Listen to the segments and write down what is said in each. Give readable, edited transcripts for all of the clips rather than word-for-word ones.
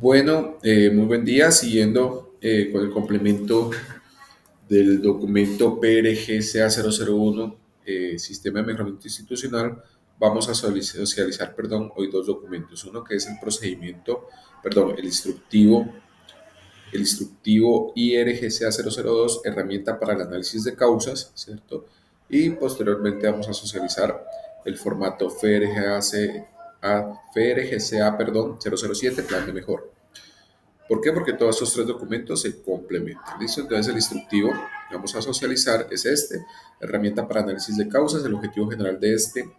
Bueno, muy buen día. Siguiendo con el complemento del documento PRGCA 001, Sistema de Mejoramiento Institucional, vamos a socializar, hoy dos documentos. Uno que es el procedimiento, el instructivo IRGCA 002, herramienta para el análisis de causas, ¿cierto? Y posteriormente vamos a socializar el formato FRGCA 007, plan de mejora. ¿Por qué? Porque todos estos tres documentos se complementan. ¿Listo? Entonces el instructivo que vamos a socializar es este, herramienta para análisis de causas. El objetivo general de este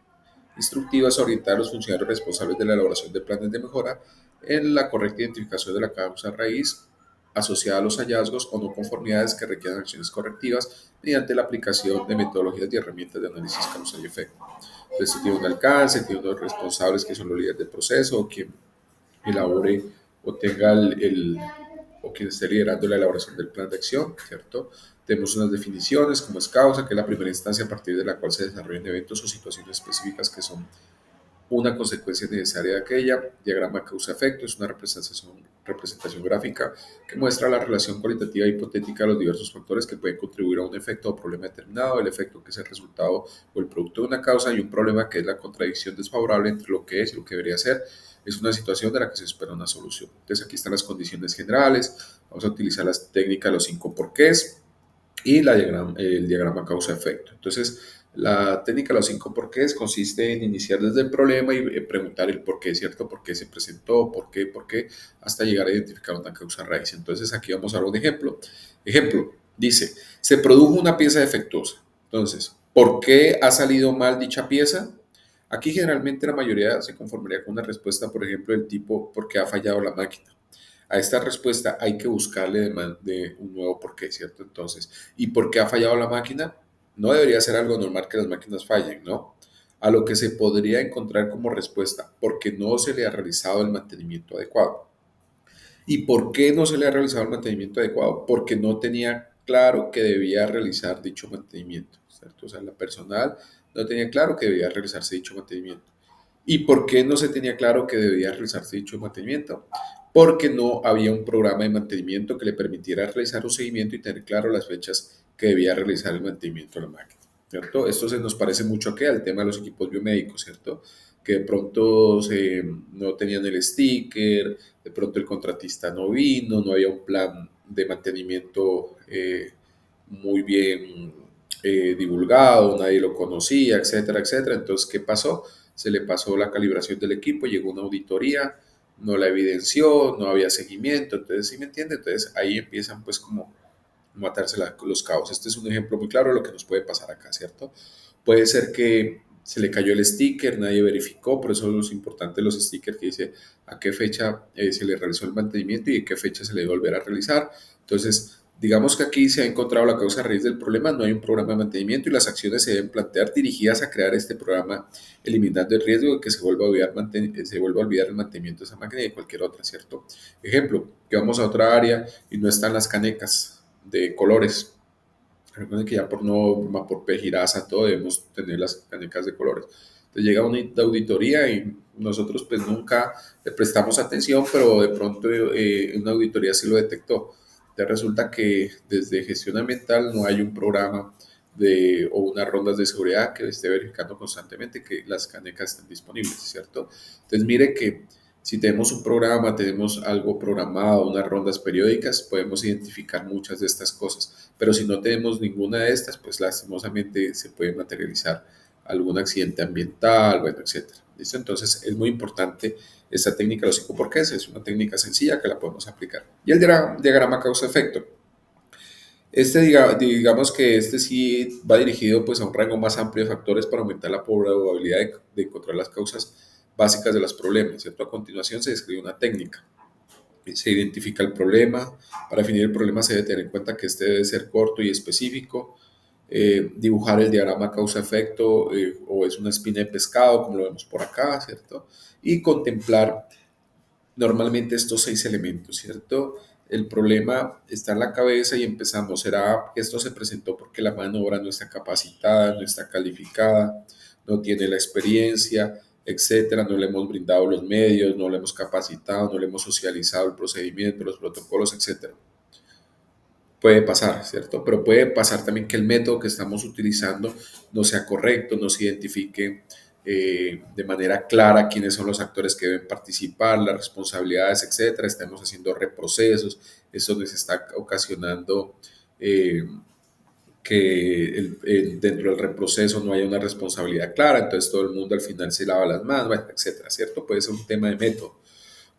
instructivo es orientar a los funcionarios responsables de la elaboración de planes de mejora en la correcta identificación de la causa raíz asociada a los hallazgos o no conformidades que requieran acciones correctivas mediante la aplicación de metodologías y herramientas de análisis causa y efecto. Entonces, tiene un alcance, tiene unos responsables que son los líderes del proceso, o quien elabore o tenga o quien esté liderando la elaboración del plan de acción, ¿cierto? Tenemos unas definiciones como es causa, que es la primera instancia a partir de la cual se desarrollan eventos o situaciones específicas que son una consecuencia necesaria de aquella. Diagrama causa-efecto es una representación gráfica que muestra la relación cualitativa e hipotética de los diversos factores que pueden contribuir a un efecto o problema determinado. El efecto, que es el resultado o el producto de una causa, y un problema, que es la contradicción desfavorable entre lo que es y lo que debería ser. Es una situación de la que se espera una solución. Entonces aquí están las condiciones generales. Vamos a utilizar las técnicas de los 5 porqués y el diagrama causa-efecto. Entonces, la técnica de los 5 porqués consiste en iniciar desde el problema y preguntar el por qué, ¿cierto? ¿Por qué se presentó? ¿Por qué? Hasta llegar a identificar una causa raíz. Entonces, aquí vamos a ver un ejemplo. Ejemplo, dice, se produjo una pieza defectuosa. Entonces, ¿por qué ha salido mal dicha pieza? Aquí generalmente la mayoría se conformaría con una respuesta, por ejemplo, del tipo, ¿por qué ha fallado la máquina? A esta respuesta hay que buscarle de un nuevo porqué, ¿cierto? Entonces, ¿y por qué ha fallado la máquina? No debería ser algo normal que las máquinas fallen, ¿no? A lo que se podría encontrar como respuesta, porque no se le ha realizado el mantenimiento adecuado. ¿Y por qué no se le ha realizado el mantenimiento adecuado? Porque no tenía claro que debía realizar dicho mantenimiento, ¿cierto? O sea, la personal no tenía claro que debía realizarse dicho mantenimiento. ¿Y por qué no se tenía claro que debía realizarse dicho mantenimiento? Porque no había un programa de mantenimiento que le permitiera realizar un seguimiento y tener claro las fechas que debía realizar el mantenimiento de la máquina, ¿cierto? Esto se nos parece mucho al tema de los equipos biomédicos, ¿cierto? Que de pronto no tenían el sticker, de pronto el contratista no vino, no había un plan de mantenimiento muy bien divulgado, nadie lo conocía, etcétera, etcétera. Entonces, ¿qué pasó? Se le pasó la calibración del equipo, llegó una auditoría, no la evidenció, no había seguimiento. Entonces, ¿sí me entiende? Entonces ahí empiezan pues como matarse los cabos. Este es un ejemplo muy claro de lo que nos puede pasar acá, ¿cierto? Puede ser que se le cayó el sticker, nadie verificó, por eso es importante los stickers que dice a qué fecha se le realizó el mantenimiento y a qué fecha se le debe volver a realizar. Entonces, digamos que aquí se ha encontrado la causa raíz del problema, no hay un programa de mantenimiento y las acciones se deben plantear dirigidas a crear este programa, eliminando el riesgo de que se vuelva a olvidar el mantenimiento de esa máquina y de cualquier otra, ¿cierto? Ejemplo, que vamos a otra área y no están las canecas de colores. Recuerden que ya por norma, por pejiraza, todo debemos tener las canecas de colores. Entonces llega una auditoría y nosotros pues nunca le prestamos atención, pero de pronto una auditoría sí lo detectó. Entonces resulta que desde gestión ambiental no hay un programa o unas rondas de seguridad que esté verificando constantemente que las canecas estén disponibles, ¿cierto? Entonces mire que si tenemos un programa, tenemos algo programado, unas rondas periódicas, podemos identificar muchas de estas cosas. Pero si no tenemos ninguna de estas, pues lastimosamente se puede materializar algún accidente ambiental, bueno, etcétera. ¿Listo? Entonces es muy importante esta técnica de los 5 porqués. Es una técnica sencilla que la podemos aplicar. Y el diagrama causa-efecto. Digamos que este sí va dirigido pues a un rango más amplio de factores para aumentar la probabilidad de encontrar las causas básicas de los problemas, ¿cierto? A continuación se describe una técnica. Se identifica el problema. Para definir el problema se debe tener en cuenta que este debe ser corto y específico. Dibujar el diagrama causa-efecto o es una espina de pescado, como lo vemos por acá, ¿cierto? Y contemplar normalmente estos 6 elementos, ¿cierto? El problema está en la cabeza y empezamos. ¿Será que esto se presentó porque la mano de obra no está capacitada, no está calificada, no tiene la experiencia? etcétera, no le hemos brindado los medios, no le hemos capacitado, no le hemos socializado el procedimiento, los protocolos, etcétera. Puede pasar, ¿cierto? Pero puede pasar también que el método que estamos utilizando no sea correcto, no se identifique de manera clara quiénes son los actores que deben participar, las responsabilidades, etcétera. Estamos haciendo reprocesos, eso les está ocasionando eh, que dentro del reproceso no haya una responsabilidad clara, entonces todo el mundo al final se lava las manos, bueno, etcétera, ¿cierto? Puede ser un tema de método.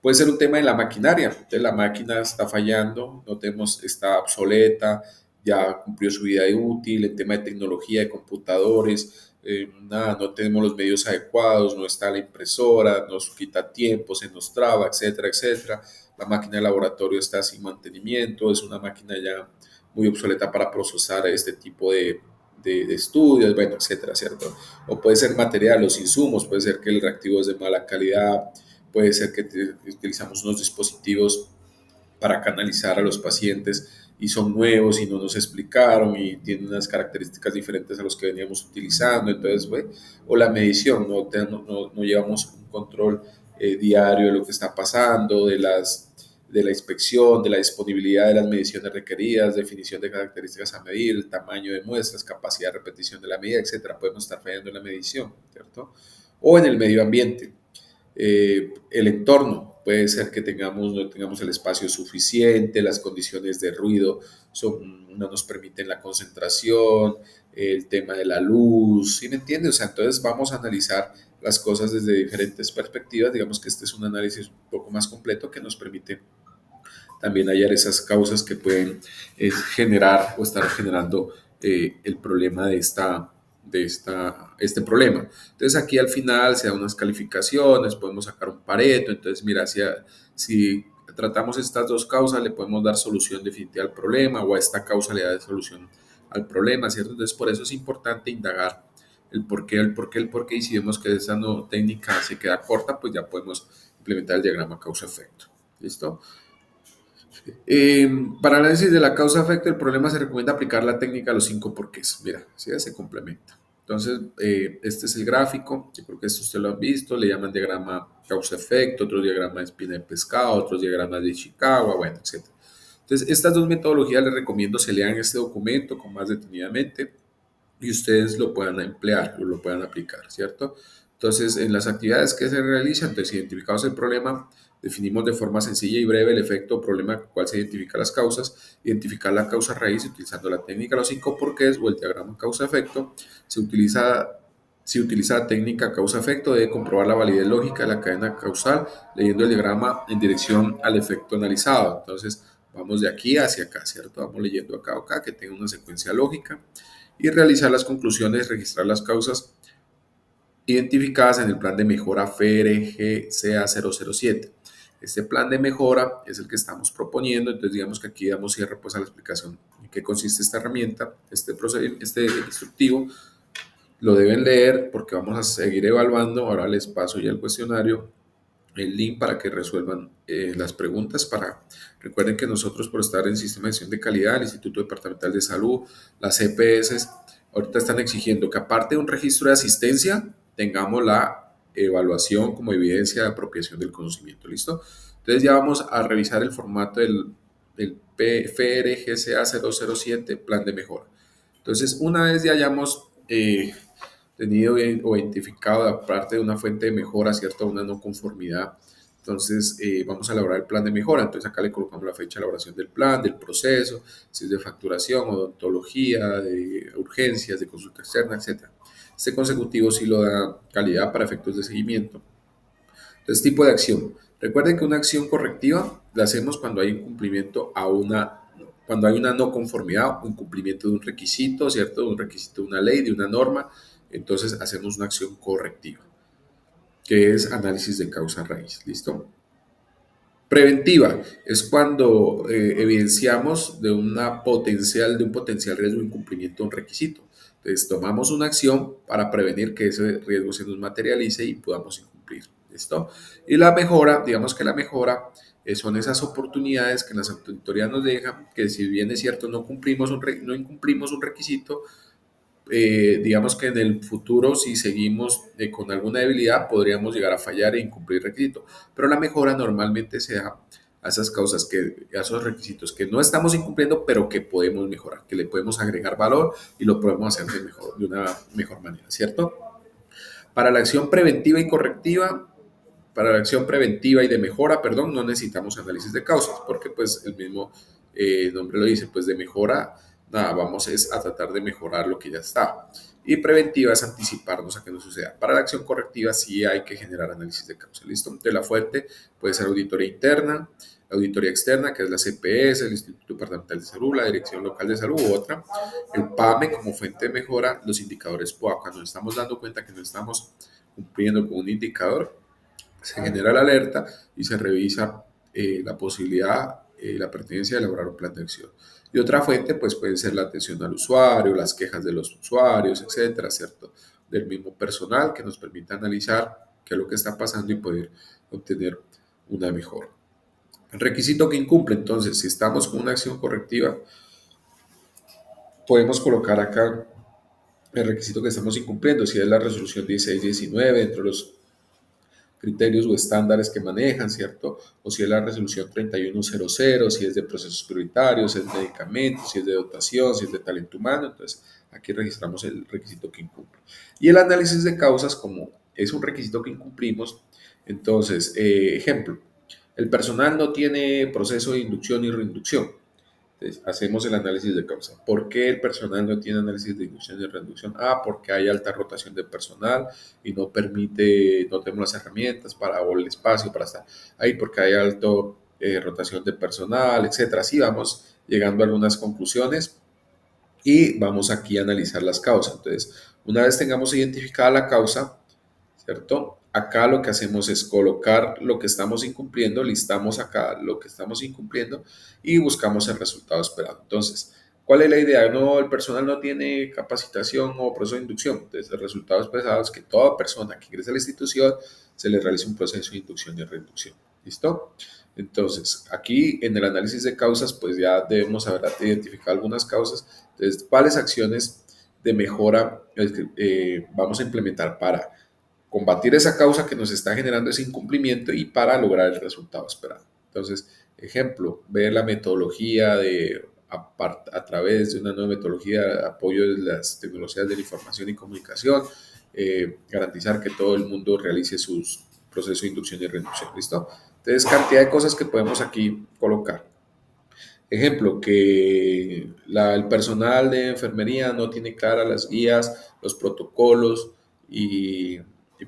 Puede ser un tema de la maquinaria, entonces la máquina está fallando, no tenemos, está obsoleta, ya cumplió su vida útil, el tema de tecnología, de computadores, nada, no tenemos los medios adecuados, no está la impresora, nos quita tiempo, se nos traba, etcétera, etcétera. La máquina de laboratorio está sin mantenimiento, es una máquina ya muy obsoleta para procesar este tipo de estudios, bueno, etcétera, ¿cierto? O puede ser material, los insumos, puede ser que el reactivo es de mala calidad, puede ser que utilizamos unos dispositivos para canalizar a los pacientes y son nuevos y no nos explicaron y tienen unas características diferentes a los que veníamos utilizando, entonces, bueno, o la medición, no llevamos un control diario de lo que está pasando, de la inspección, de la disponibilidad de las mediciones requeridas, definición de características a medir, el tamaño de muestras, capacidad de repetición de la medida, etcétera. Podemos estar fallando en la medición, ¿cierto? O en el medio ambiente, el entorno. Puede ser que no tengamos el espacio suficiente, las condiciones de ruido no nos permiten la concentración, el tema de la luz, ¿sí me entiendes? O sea, entonces vamos a analizar las cosas desde diferentes perspectivas. Digamos que este es un análisis un poco más completo que nos permite también hallar esas causas que pueden generar o estar generando el problema este problema. Entonces aquí al final se dan unas calificaciones, podemos sacar un Pareto, entonces mira, si tratamos estas dos causas le podemos dar solución definitiva al problema o a esta causa le da solución al problema, ¿cierto? Entonces por eso es importante indagar el por qué, y si vemos que esa no, técnica se queda corta, pues ya podemos implementar el diagrama causa-efecto. ¿Listo? Para análisis de la causa-efecto del problema se recomienda aplicar la técnica de los 5 porqués. Mira, ¿sí? Se complementa. Entonces, este es el gráfico. Yo creo que esto usted lo han visto. Le llaman diagrama causa-efecto, otro diagrama de espina de pescado, otros diagramas de Ishikawa, bueno, etc. Entonces, estas dos metodologías les recomiendo se lean este documento con más detenidamente y ustedes lo puedan emplear o lo puedan aplicar, ¿cierto? Entonces, en las actividades que se realizan, entonces, identificados el problema, definimos de forma sencilla y breve el efecto o problema con el cual se identifican las causas, identificar la causa raíz utilizando la técnica de los 5 porqués o el diagrama causa-efecto. Si utiliza la técnica causa-efecto, debe comprobar la validez lógica de la cadena causal leyendo el diagrama en dirección al efecto analizado. Entonces, vamos de aquí hacia acá, ¿cierto? Vamos leyendo acá o acá, que tenga una secuencia lógica y realizar las conclusiones, registrar las causas identificadas en el plan de mejora FRGCA007. Este plan de mejora es el que estamos proponiendo, entonces digamos que aquí damos cierre pues a la explicación en qué consiste esta herramienta, este instructivo. Lo deben leer porque vamos a seguir evaluando. Ahora les paso ya el cuestionario, el link para que resuelvan las preguntas. Recuerden que nosotros, por estar en Sistema de Gestión de Calidad, el Instituto Departamental de Salud, las EPS, ahorita están exigiendo que aparte de un registro de asistencia, tengamos la evaluación como evidencia de apropiación del conocimiento. ¿Listo? Entonces ya vamos a revisar el formato del FRGCA 007, plan de mejora. Entonces, una vez ya hayamos tenido o identificado aparte de una fuente de mejora, ¿cierto? Una no conformidad. Entonces, vamos a elaborar el plan de mejora. Entonces, acá le colocamos la fecha de elaboración del plan, del proceso, si es de facturación, odontología, de urgencias, de consulta externa, etc. Este consecutivo sí lo da calidad para efectos de seguimiento. Entonces, tipo de acción. Recuerden que una acción correctiva la hacemos cuando hay incumplimiento cuando hay una no conformidad, un cumplimiento de un requisito, ¿cierto? De un requisito de una ley, de una norma. Entonces, hacemos una acción correctiva, que es análisis de causa raíz. ¿Listo? Preventiva es cuando evidenciamos de un potencial riesgo de incumplimiento de un requisito. Entonces, tomamos una acción para prevenir que ese riesgo se nos materialice y podamos incumplir. ¿Listo? Y la mejora, digamos que la mejora son esas oportunidades que las auditorías nos dejan, que si bien es cierto no incumplimos un requisito, digamos que en el futuro, si seguimos con alguna debilidad, podríamos llegar a fallar e incumplir requisito. Pero la mejora normalmente se da a esas causas, a esos requisitos que no estamos incumpliendo, pero que podemos mejorar, que le podemos agregar valor y lo podemos hacer de una mejor manera, ¿cierto? Para la acción preventiva y correctiva, para la acción preventiva y de mejora, perdón, no necesitamos análisis de causas, porque pues el mismo nombre lo dice, pues de mejora, nada, vamos es a tratar de mejorar lo que ya está. Y preventiva es anticiparnos a que no suceda. Para la acción correctiva sí hay que generar análisis de causa, ¿listo? Entonces la fuente puede ser auditoría interna, auditoría externa, que es la CPS, el Instituto Departamental de Salud, la Dirección Local de Salud u otra, el PAME como fuente de mejora, los indicadores POA. Cuando nos estamos dando cuenta que no estamos cumpliendo con un indicador, se genera la alerta y se revisa la posibilidad, la pertinencia de elaborar un plan de acción. Y otra fuente, pues puede ser la atención al usuario, las quejas de los usuarios, etcétera, ¿cierto? Del mismo personal que nos permita analizar qué es lo que está pasando y poder obtener una mejora. El requisito que incumple, entonces, si estamos con una acción correctiva, podemos colocar acá el requisito que estamos incumpliendo, si es la resolución 1619, dentro de los criterios o estándares que manejan, ¿cierto? O si es la resolución 3100, si es de procesos prioritarios, si es de medicamentos, si es de dotación, si es de talento humano. Entonces, aquí registramos el requisito que incumple. Y el análisis de causas, como es un requisito que incumplimos, entonces, ejemplo, el personal no tiene proceso de inducción y reinducción. Entonces, hacemos el análisis de causa. ¿Por qué el personal no tiene análisis de inducción y reducción? Porque hay alta rotación de personal y no permite, no tenemos las herramientas para o el espacio para estar ahí, porque hay alta rotación de personal, etcétera. Así vamos llegando a algunas conclusiones y vamos aquí a analizar las causas. Entonces, una vez tengamos identificada la causa, ¿cierto? Acá lo que hacemos es colocar lo que estamos incumpliendo, listamos acá lo que estamos incumpliendo y buscamos el resultado esperado. Entonces, ¿cuál es la idea? No, el personal no tiene capacitación o proceso de inducción. Entonces, el resultado esperado es que toda persona que ingrese a la institución se le realice un proceso de inducción y reinducción. ¿Listo? Entonces, aquí en el análisis de causas, pues ya debemos haber identificado algunas causas. Entonces, ¿cuáles acciones de mejora vamos a implementar para combatir esa causa que nos está generando ese incumplimiento y para lograr el resultado esperado? Entonces, ejemplo, ver la metodología a través de una nueva metodología de apoyo de las tecnologías de la información y comunicación, garantizar que todo el mundo realice sus procesos de inducción y reducción. ¿Listo? Entonces, cantidad de cosas que podemos aquí colocar. Ejemplo, que el personal de enfermería no tiene claras las guías, los protocolos y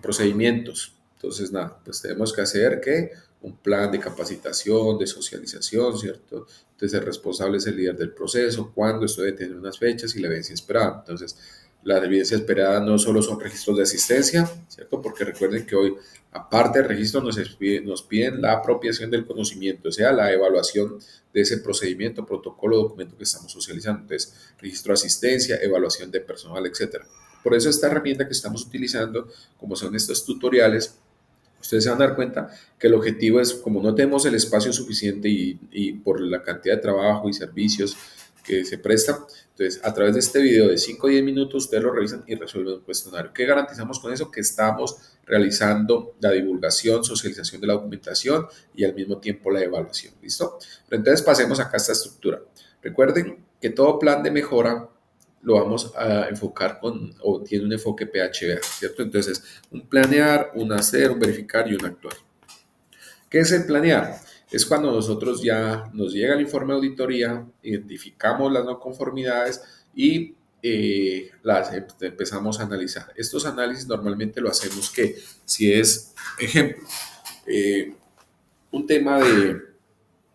procedimientos. Entonces, nada, pues tenemos que hacer que un plan de capacitación, de socialización, ¿cierto? Entonces, el responsable es el líder del proceso, cuándo esto debe tener unas fechas y la evidencia esperada. Entonces, la evidencia esperada no solo son registros de asistencia, ¿cierto? Porque recuerden que hoy, aparte del registro, nos piden la apropiación del conocimiento, o sea, la evaluación de ese procedimiento, protocolo, documento que estamos socializando. Entonces, registro de asistencia, evaluación de personal, etcétera. Por eso esta herramienta que estamos utilizando, como son estos tutoriales, ustedes se van a dar cuenta que el objetivo es, como no tenemos el espacio suficiente y por la cantidad de trabajo y servicios que se prestan, entonces a través de este video de 5 o 10 minutos ustedes lo revisan y resuelven un cuestionario. ¿Qué garantizamos con eso? Que estamos realizando la divulgación, socialización de la documentación y al mismo tiempo la evaluación. ¿Listo? Pero entonces pasemos acá a esta estructura. Recuerden que todo plan de mejora lo vamos a enfocar o tiene un enfoque PHBA, ¿cierto? Entonces, un planear, un hacer, un verificar y un actuar. ¿Qué es el planear? Es cuando nosotros ya nos llega el informe de auditoría, identificamos las no conformidades y las empezamos a analizar. Estos análisis normalmente lo hacemos que si es, ejemplo, eh, un tema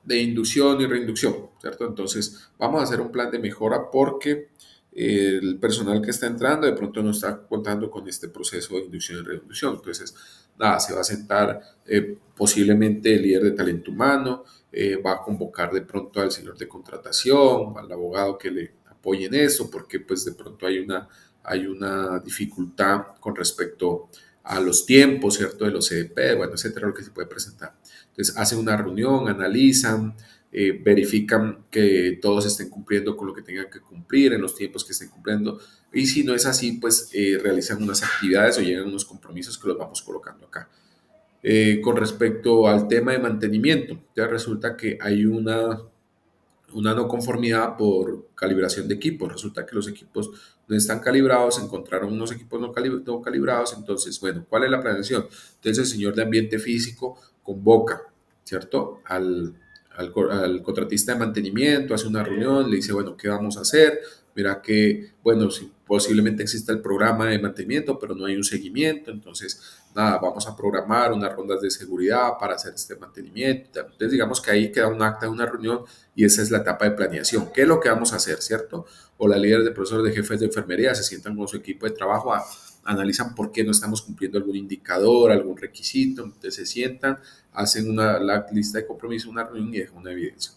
de inducción y reinducción, ¿cierto? Entonces, vamos a hacer un plan de mejora porque el personal que está entrando de pronto no está contando con este proceso de inducción y reinducción. Entonces, nada, se va a sentar posiblemente el líder de talento humano, va a convocar de pronto al señor de contratación, al abogado que le apoye en eso, porque pues de pronto hay una dificultad con respecto a los tiempos, ¿cierto? De los CDP, bueno, etcétera, lo que se puede presentar. Entonces, hacen una reunión, analizan, verifican que todos estén cumpliendo con lo que tengan que cumplir en los tiempos que estén cumpliendo. Y si no es así, pues realizan unas actividades o llegan a unos compromisos que los vamos colocando acá. Con respecto al tema de mantenimiento, ya resulta que hay una no conformidad por calibración de equipos. Resulta que los equipos no están calibrados, encontraron unos equipos no calibrados, entonces, bueno, ¿cuál es la planeación? Entonces el señor de ambiente físico convoca, ¿cierto? Al contratista de mantenimiento, hace una reunión, le dice, bueno, ¿qué vamos a hacer? Mira que, bueno, si posiblemente exista el programa de mantenimiento, pero no hay un seguimiento, entonces, nada, vamos a programar unas rondas de seguridad para hacer este mantenimiento. Entonces, digamos que ahí queda un acta de una reunión y esa es la etapa de planeación. ¿Qué es lo que vamos a hacer, cierto? O la líder de profesores de jefes de enfermería se sientan con su equipo de trabajo, analizan por qué no estamos cumpliendo algún indicador, algún requisito, entonces se sientan, hacen la lista de compromiso, una reunión y dejan una evidencia.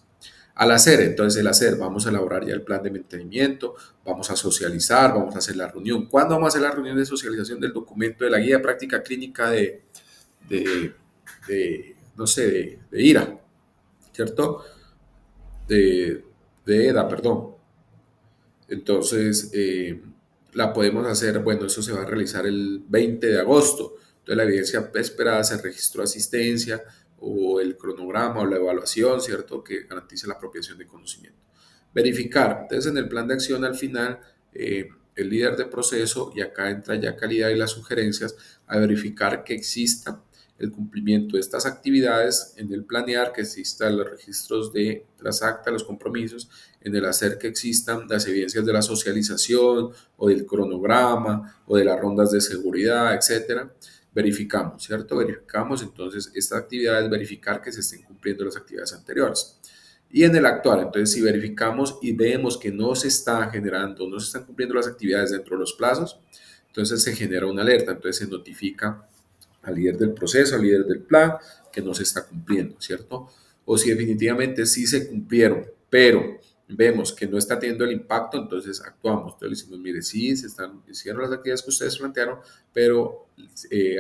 Al hacer, entonces el hacer, vamos a elaborar ya el plan de mantenimiento, vamos a socializar, vamos a hacer la reunión. ¿Cuándo vamos a hacer la reunión de socialización del documento de la guía de práctica clínica de, no sé, de IRA, ¿cierto? De EDA, perdón. Entonces, la podemos hacer, bueno, eso se va a realizar el 20 de agosto. Entonces, la evidencia esperada es el registro de asistencia o el cronograma o la evaluación, ¿cierto? Que garantice la apropiación de conocimiento. Verificar. Entonces, en el plan de acción al final, el líder de proceso, y acá entra ya calidad y las sugerencias, a verificar que exista el cumplimiento de estas actividades en el planear, que existan los registros de las actas, los compromisos, en el hacer que existan las evidencias de la socialización o del cronograma o de las rondas de seguridad, etcétera. Verificamos, ¿cierto? Verificamos, entonces esta actividad es verificar que se estén cumpliendo las actividades anteriores. Y en el actual, entonces si verificamos y vemos que no se está generando, no se están cumpliendo las actividades dentro de los plazos, entonces se genera una alerta, entonces se notifica al líder del proceso, al líder del plan, que no se está cumpliendo, ¿cierto? O si definitivamente sí se cumplieron, pero vemos que no está teniendo el impacto, entonces actuamos. Entonces le decimos, mire, sí, hicieron las actividades que ustedes plantearon, pero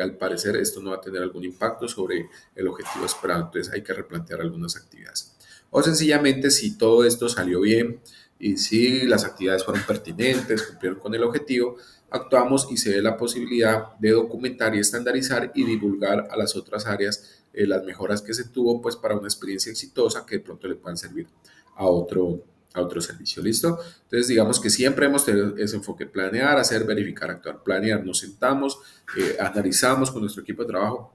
al parecer esto no va a tener algún impacto sobre el objetivo esperado, entonces hay que replantear algunas actividades. O sencillamente, si todo esto salió bien y si las actividades fueron pertinentes, cumplieron con el objetivo, actuamos y se ve la posibilidad de documentar y estandarizar y divulgar a las otras áreas las mejoras que se tuvo pues para una experiencia exitosa que de pronto le puedan servir a otro servicio. ¿Listo? Entonces digamos que siempre hemos tenido ese enfoque: planear, hacer, verificar, actuar. Planear, nos sentamos, analizamos con nuestro equipo de trabajo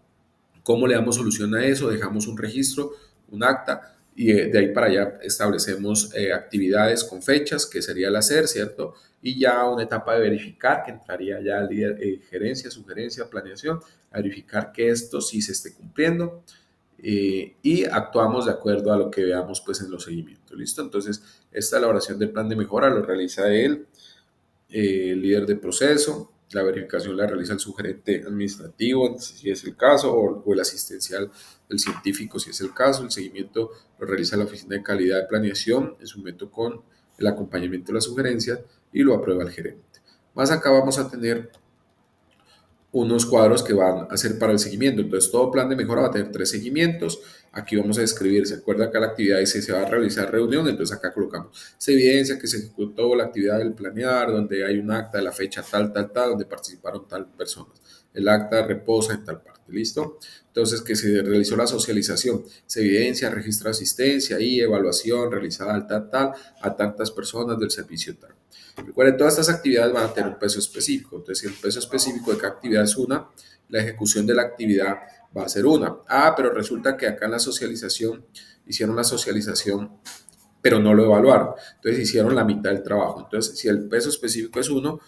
cómo le damos solución a eso, dejamos un registro, un acta, y de ahí para allá establecemos actividades con fechas, que sería el hacer, ¿cierto? Y ya una etapa de verificar, que entraría ya líder, gerencia, sugerencia, planeación, a verificar que esto sí se esté cumpliendo, y actuamos de acuerdo a lo que veamos pues en los seguimientos, ¿listo? Entonces, esta elaboración del plan de mejora lo realiza él, el líder de proceso. La verificación la realiza el sugerente administrativo, si es el caso, o el asistencial del científico, si es el caso. El seguimiento lo realiza la Oficina de Calidad de Planeación en su momento con el acompañamiento de las sugerencias, y lo aprueba el gerente. Más acá vamos a tener unos cuadros que van a ser para el seguimiento. Entonces, todo plan de mejora va a tener 3 seguimientos. Aquí vamos a describir, se acuerda que la actividad dice se va a realizar reunión, entonces acá colocamos, se evidencia que se ejecutó la actividad del planear, donde hay un acta de la fecha tal, tal, tal, donde participaron tal personas. El acta reposa en tal parte, ¿listo? Entonces, que se realizó la socialización, se evidencia, registra asistencia y evaluación realizada al tal, tal, a tantas personas del servicio tal. Recuerden, todas estas actividades van a tener un peso específico. Entonces, si el peso específico de cada actividad es una, la ejecución de la actividad va a ser una. Ah, pero resulta que acá en la socialización hicieron la socialización, pero no lo evaluaron. Entonces, hicieron la mitad del trabajo. Entonces, si el peso específico es uno,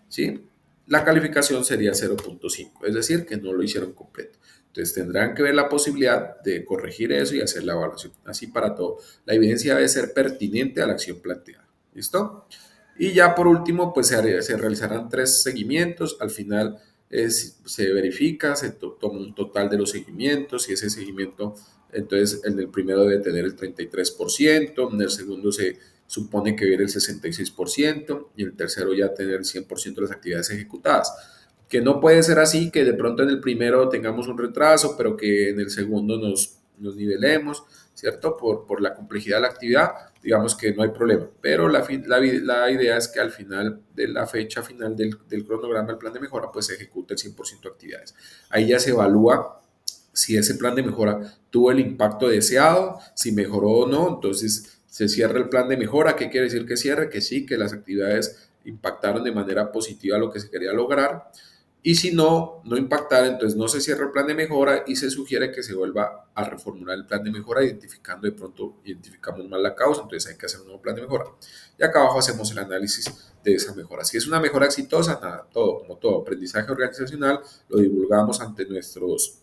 ¿sí? La calificación sería 0.5, es decir, que no lo hicieron completo. Entonces, tendrán que ver la posibilidad de corregir eso y hacer la evaluación. Así para todo. La evidencia debe ser pertinente a la acción planteada. ¿Listo? Y ya por último, pues se realizarán 3 seguimientos. Al final se verifica, se toma un total de los seguimientos, y ese seguimiento, entonces en el primero debe tener el 33%, en el segundo se supone que viene el 66%, y el tercero ya tener el 100% de las actividades ejecutadas. que no puede ser así, que de pronto en el primero tengamos un retraso, pero que en el segundo nos nivelemos, ¿cierto? Por la complejidad de la actividad, digamos que no hay problema. Pero la idea es que al final de la fecha final del cronograma, el plan de mejora, pues se ejecute el 100% de actividades. Ahí ya se evalúa si ese plan de mejora tuvo el impacto deseado, si mejoró o no, entonces se cierra el plan de mejora. ¿Qué quiere decir que cierre? Que sí, que las actividades impactaron de manera positiva lo que se quería lograr. Y si no impactara, entonces no se cierra el plan de mejora y se sugiere que se vuelva a reformular el plan de mejora, identificando de pronto, identificamos mal la causa, entonces hay que hacer un nuevo plan de mejora. Y acá abajo hacemos el análisis de esa mejora. Si es una mejora exitosa, nada, todo, como todo, aprendizaje organizacional, lo divulgamos ante nuestros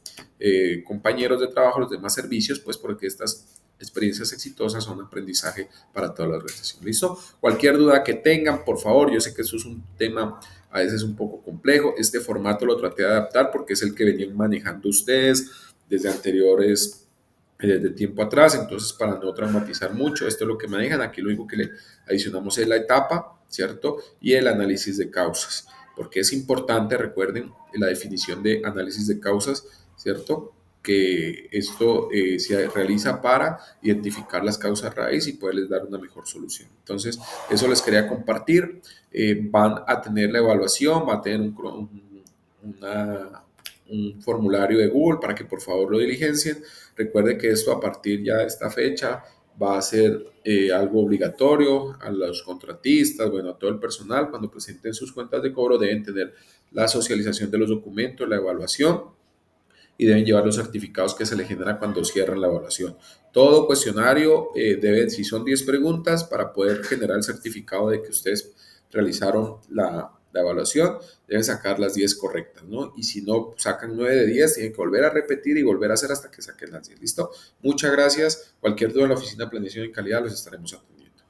compañeros de trabajo, los demás servicios, pues porque estas experiencias exitosas son aprendizaje para toda la organización. ¿Listo? Cualquier duda que tengan, por favor, yo sé que esto es un tema a veces un poco complejo. Este formato lo traté de adaptar porque es el que venían manejando ustedes desde anteriores, desde tiempo atrás, entonces para no traumatizar mucho, esto es lo que manejan. Aquí lo único que le adicionamos es la etapa, ¿cierto? Y el análisis de causas, porque es importante, recuerden, la definición de análisis de causas, ¿cierto? Que esto se realiza para identificar las causas raíz y poderles dar una mejor solución. Entonces, eso les quería compartir. Van a tener la evaluación, va a tener un formulario de Google para que por favor lo diligencien. Recuerde que esto a partir ya de esta fecha va a ser algo obligatorio a los contratistas, bueno, a todo el personal. Cuando presenten sus cuentas de cobro deben tener la socialización de los documentos, la evaluación y deben llevar los certificados que se le generan cuando cierran la evaluación. Todo cuestionario debe, si son 10 preguntas, para poder generar el certificado de que ustedes realizaron la evaluación, deben sacar las 10 correctas, ¿no? Y si no sacan 9 de 10, tienen que volver a repetir y volver a hacer hasta que saquen las 10. ¿Listo? Muchas gracias. Cualquier duda en la oficina de planeación y calidad los estaremos atendiendo.